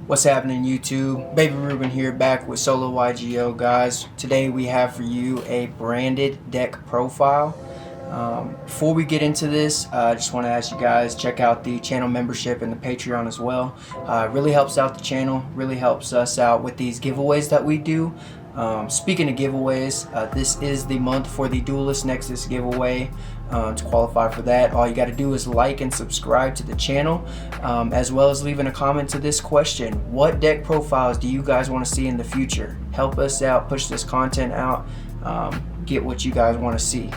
What's happening, YouTube? Baby Ruben here, back with Solo YGO, guys. Today we have for you a branded deck profile. Before we get into this, I just want to ask you guys, check out the channel membership and the Patreon as well. It really helps out the channel, really helps us out with these giveaways that we do. Speaking of giveaways, this is the month for the Duelist Nexus giveaway. To qualify for that, all you got to do is like and subscribe to the channel, as well as leaving a comment to this question: what deck profiles do you guys want to see in the future? Help us out, push this content out, get what you guys want to see.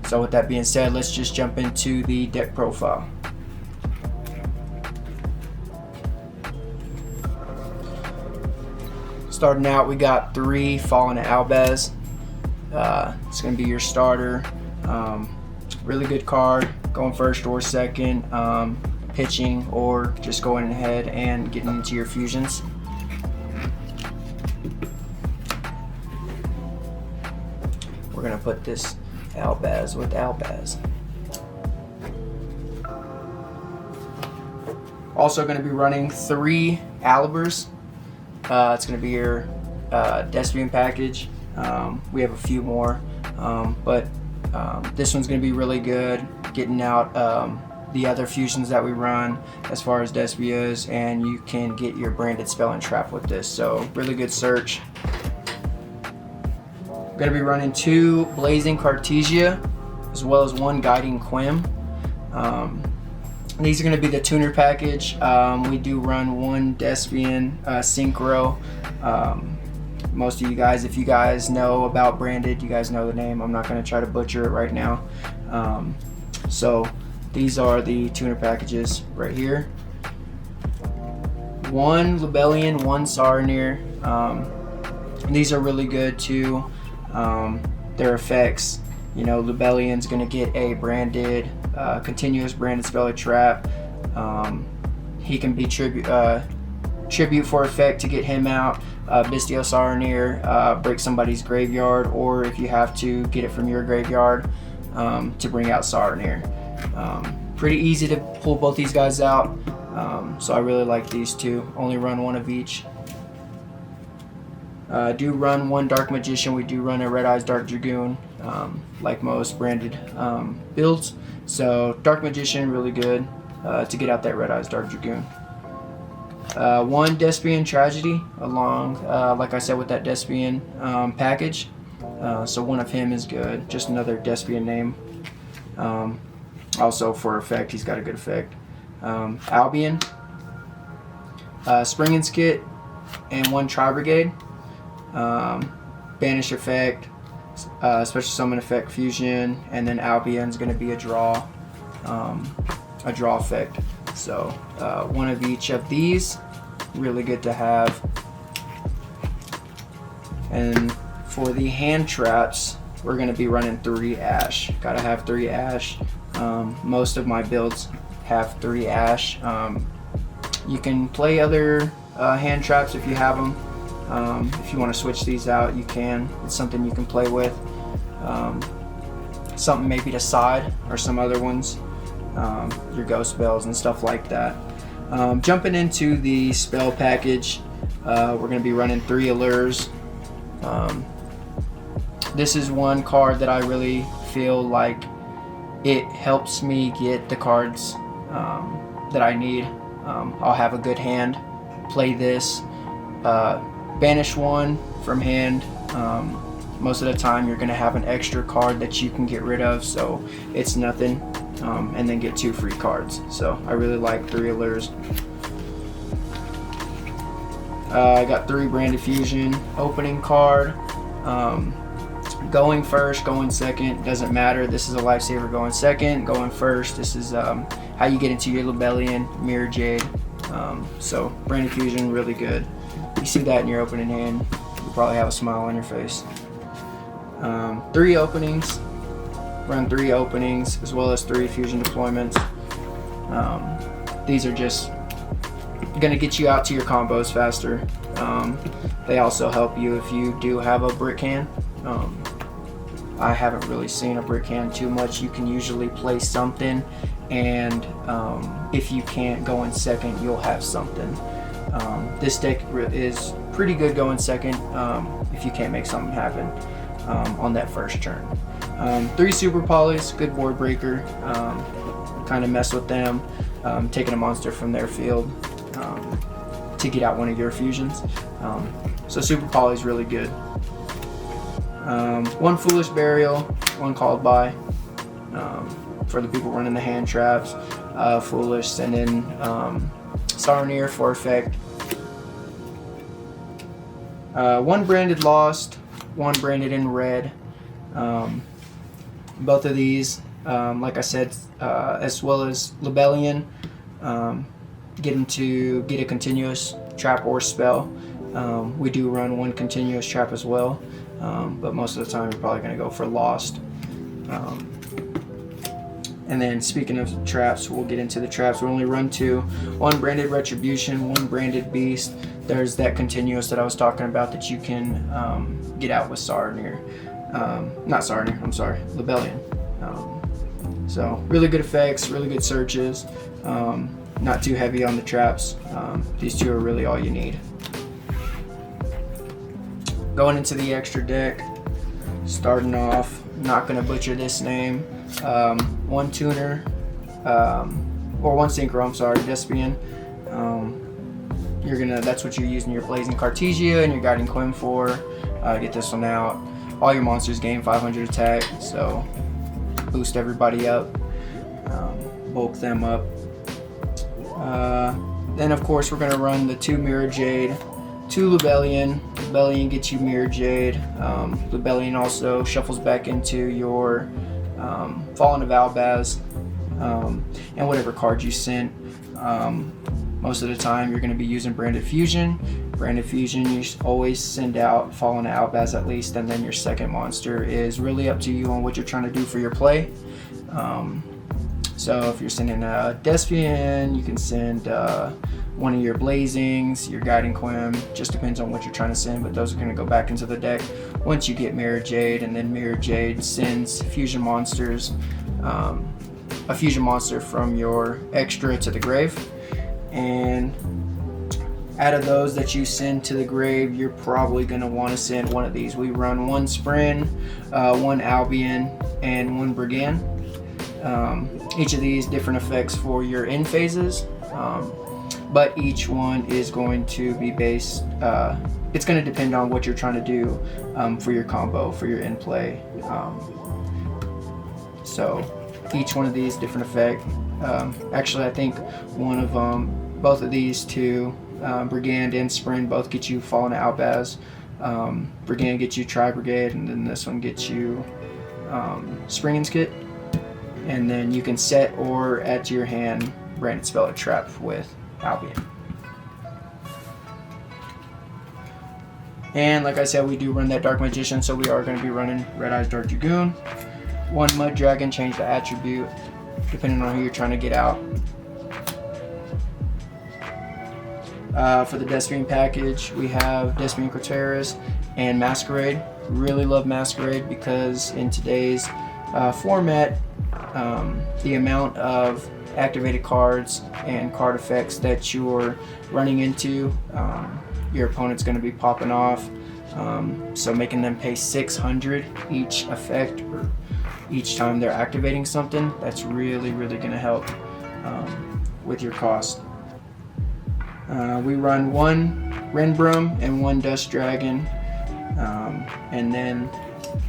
So with that being said, let's just jump into the deck profile. Starting out, we got 3 Fallen Albaz. It's going to be your starter. Really good card, going first or second, pitching or just going ahead and getting into your fusions. We're going to put this Albaz with Albaz. Also going to be running 3 Alibers. It's going to be your Despian package. We have a few more, but this one's going to be really good, getting out the other fusions that we run as far as Despias, and you can get your branded spell and trap with this, so really good search. We're going to be running 2 Blazing Cartesia as well as 1 Guiding Quim. These are going to be the tuner package. We do run 1 Despian Synchro. Most of you guys, if you guys know about Branded, you guys know the name. I'm not going to try to butcher it right now. So these are the tuner packages right here. 1 Libellion, 1 Saronir. These are really good too. Their effects, you know, Libellion's going to get a branded, continuous branded spell or trap. He can be tribute for effect to get him out. Bistio Saronir, break somebody's graveyard, or if you have to, get it from your graveyard to bring out Saronir. Pretty easy to pull both these guys out, so I really like these 2. Only run 1 of each. Do run 1 Dark Magician. We do run a Red Eyes Dark Dragoon, like most branded builds. So Dark Magician, really good to get out that Red Eyes Dark Dragoon. 1 Despian Tragedy, along, like I said, with that Despian package. So 1 of him is good, just another Despian name. Also for effect, he's got a good effect. Albion, Springen's Kit, and 1 Tri-Brigade. Banish effect, special summon effect, fusion, and then Albion's going to be a draw effect. So 1 of each of these, really good to have. And for the hand traps, we're going to be running 3 Ash. Gotta have 3 Ash. Most of my builds have 3 Ash. You can play other hand traps if you have them. If you want to switch these out, you can. It's something you can play with. Something maybe to side, or some other ones. Your ghost spells and stuff like that. Jumping into the spell package, we're going to be running 3 Allures. This is 1 card that I really feel like it helps me get the cards that I need. I'll have a good hand, play this, banish 1 from hand. Most of the time you're going to have an extra card that you can get rid of, so it's nothing. And then get 2 free cards. So I really like 3 Allures. I got 3 Branded Fusion, opening card. Going first, going second, doesn't matter. This is a lifesaver going second, going first. This is how you get into your Libellion, Mirror Jade. So Branded Fusion, really good. You see that in your opening hand, you probably have a smile on your face. 3 openings. Run 3 openings as well as 3 fusion deployments. These are just gonna get you out to your combos faster. They also help you if you do have a brick hand. I haven't really seen a brick hand too much. You can usually play something, and if you can't go in second, you'll have something. This deck is pretty good going second if you can't make something happen on that first turn. 3 super polys, good board breaker. Kind of mess with them, taking a monster from their field to get out one of your fusions. So super poly is really good. 1 foolish burial, 1 called by for the people running the hand traps. Foolish, send in Sarnier for effect. 1 branded lost, 1 branded in red. Both of these, like I said, as well as Libellion, get them to get a continuous trap or spell. We do run 1 continuous trap as well, but most of the time you're probably going to go for lost. And then speaking of traps, we'll get into the traps. We only run 2. 1 branded retribution, 1 branded beast. There's that continuous that I was talking about that you can get out with Sarnier. Not Sarnier, I'm sorry, Libellion. So really good effects, really good searches. Not too heavy on the traps. These 2 are really all you need. Going into the extra deck, starting off, not going to butcher this name. 1 tuner, or 1 synchro, I'm sorry, Despian. That's what you're using your Blazing Cartesia and your Guiding Quim for. Get this one out. All your monsters gain 500 attack, so boost everybody up, bulk them up. Then of course we're gonna run the 2 Mirror Jade, 2 Libellion. Libellion gets you Mirror Jade. Libellion also shuffles back into your Fallen of Albaz, and whatever cards you sent. Most of the time you're going to be using Branded Fusion. Branded Fusion, you always send out Fallen of Albaz at least, and then your second monster is really up to you on what you're trying to do for your play. So if you're sending a Despian, you can send one of your Blazings, your Guiding Quim, just depends on what you're trying to send, but those are going to go back into the deck once you get Mirror Jade, and then Mirror Jade sends fusion monsters, a fusion monster from your extra to the grave. And out of those that you send to the grave, you're probably going to want to send one of these. We run 1 Spren, 1 Albion, and 1 Brigand. Each of these different effects for your end phases, but each one is going to be based, it's going to depend on what you're trying to do for your combo, for your end play. So each one of these different effect. Actually, I think both of these 2, Brigand and Spren, both get you Fallen Albaz. Brigand gets you Tri-Brigade, and then this one gets you Springen's Kit. And then you can set or add to your hand Branded Spell or Trap with Albion. And like I said, we do run that Dark Magician, so we are going to be running Red Eyes Dark Dragoon. 1 Mud Dragon, change the attribute depending on who you're trying to get out. For the Despian package, we have Despian Corteris and Masquerade. Really love Masquerade because in today's format, the amount of activated cards and card effects that you're running into, your opponent's going to be popping off. So making them pay 600 each effect or each time they're activating something, that's really going to help with your cost. We run 1 Renbrum and 1 Dust Dragon, and then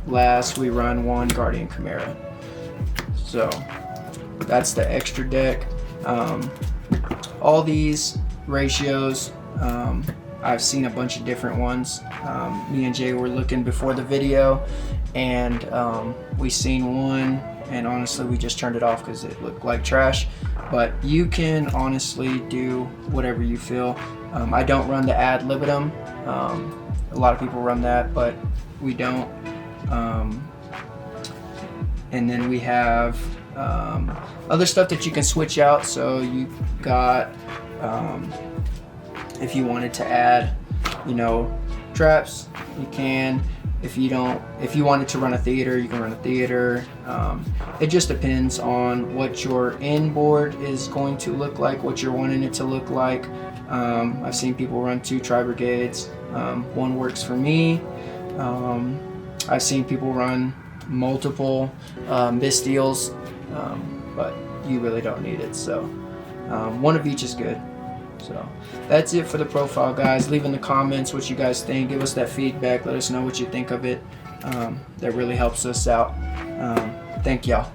last we run 1 Guardian Chimera. So that's the extra deck. All these ratios, I've seen a bunch of different ones. Me and Jay were looking before the video, and we seen one, and honestly we just turned it off because it looked like trash. But you can honestly do whatever you feel. I don't run the ad libitum. A lot of people run that, but we don't. And then we have other stuff that you can switch out. So you got, if you wanted to add, traps, you can. If you wanted to run a theater, you can run a theater. It just depends on what your inboard is going to look like, what you're wanting it to look like. I've seen people run 2 tri-brigades. One works for me. I've seen people run multiple Bistials, but you really don't need it. So one of each is good. So that's it for the profile, guys. Leave in the comments what you guys think. Give us that feedback. Let us know what you think of it. That really helps us out. Thank y'all.